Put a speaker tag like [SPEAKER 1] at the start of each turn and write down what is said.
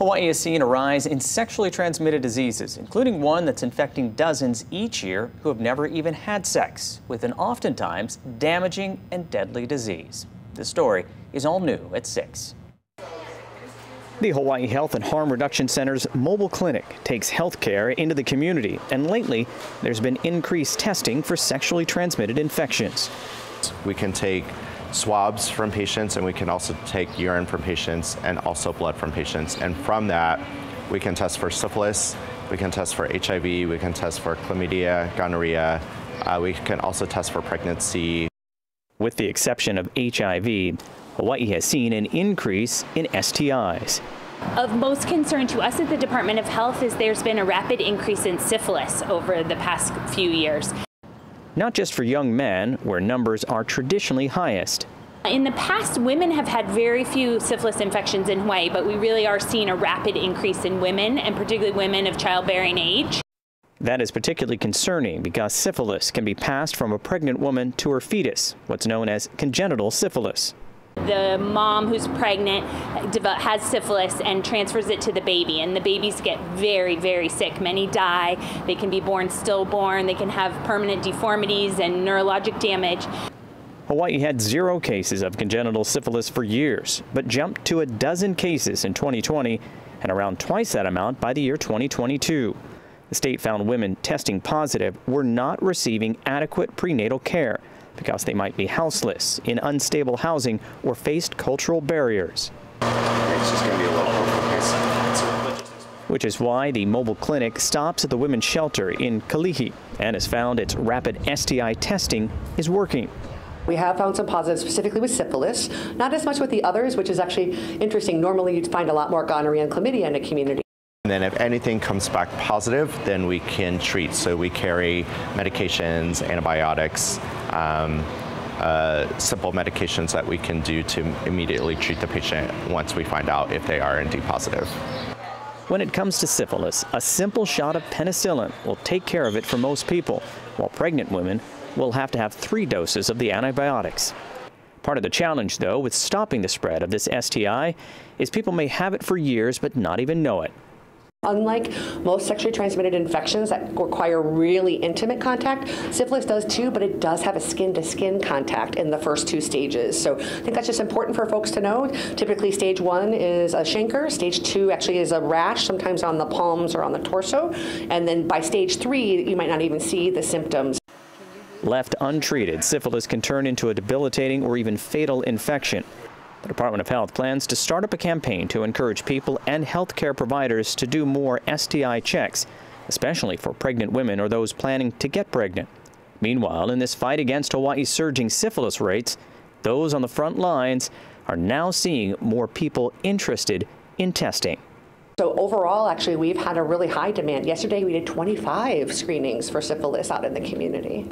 [SPEAKER 1] Hawaii has seen a rise in sexually transmitted diseases, including one that's infecting dozens each year who have never even had sex, with an oftentimes damaging and deadly disease. This story is all new at 6. The Hawaii Health and Harm Reduction Center's mobile clinic takes health care into the community, and lately there's been increased testing for sexually transmitted infections.
[SPEAKER 2] We can take swabs from patients, and we can also take urine from patients and also blood from patients. And from that, we can test for syphilis, we can test for HIV, we can test for chlamydia, gonorrhea, we can also test for pregnancy.
[SPEAKER 1] With the exception of HIV, Hawaii has seen an increase in STIs.
[SPEAKER 3] Of most concern to us at the Department of Health is there's been a rapid increase in syphilis over the past few years.
[SPEAKER 1] Not just for young men, where numbers are traditionally highest.
[SPEAKER 3] In the past, women have had very few syphilis infections in Hawaii, but we really are seeing a rapid increase in women, and particularly women of childbearing age.
[SPEAKER 1] That is particularly concerning because syphilis can be passed from a pregnant woman to her fetus, what's known as congenital syphilis.
[SPEAKER 3] The mom who's pregnant has syphilis and transfers it to the baby, and the babies get very, very sick. Many die. They can be born stillborn. They can have permanent deformities and neurologic damage.
[SPEAKER 1] Hawaii had 0 cases of congenital syphilis for years, but jumped to a dozen cases in 2020 and around twice that amount by the year 2022. The state found women testing positive were not receiving adequate prenatal care because they might be houseless, in unstable housing, or faced cultural barriers.
[SPEAKER 2] It's just going to be a little
[SPEAKER 1] Which is why the mobile clinic stops at the women's shelter in Kalihi and has found its rapid STI testing is working.
[SPEAKER 4] We have found some positives specifically with syphilis, not as much with the others, which is actually interesting. Normally you'd find a lot more gonorrhea and chlamydia in a community.
[SPEAKER 2] And then if anything comes back positive, then we can treat. So we carry medications, antibiotics, simple medications that we can do to immediately treat the patient once we find out if they are indeed positive.
[SPEAKER 1] When it comes to syphilis, a simple shot of penicillin will take care of it for most people, while pregnant women will have to have 3 doses of the antibiotics. Part of the challenge, though, with stopping the spread of this STI is people may have it for years but not even know it.
[SPEAKER 4] Unlike most sexually transmitted infections that require really intimate contact, syphilis does too, but it does have a skin-to-skin contact in the first 2 stages. So I think that's just important for folks to know. Typically, stage 1 is a chancre. Stage 2 actually is a rash, sometimes on the palms or on the torso. And then by stage 3, you might not even see the symptoms.
[SPEAKER 1] Left untreated, syphilis can turn into a debilitating or even fatal infection. The Department of Health plans to start up a campaign to encourage people and healthcare providers to do more STI checks, especially for pregnant women or those planning to get pregnant. Meanwhile, in this fight against Hawaii's surging syphilis rates, those on the front lines are now seeing more people interested in testing.
[SPEAKER 4] So overall, actually, we've had a really high demand. Yesterday, we did 25 screenings for syphilis out in the community.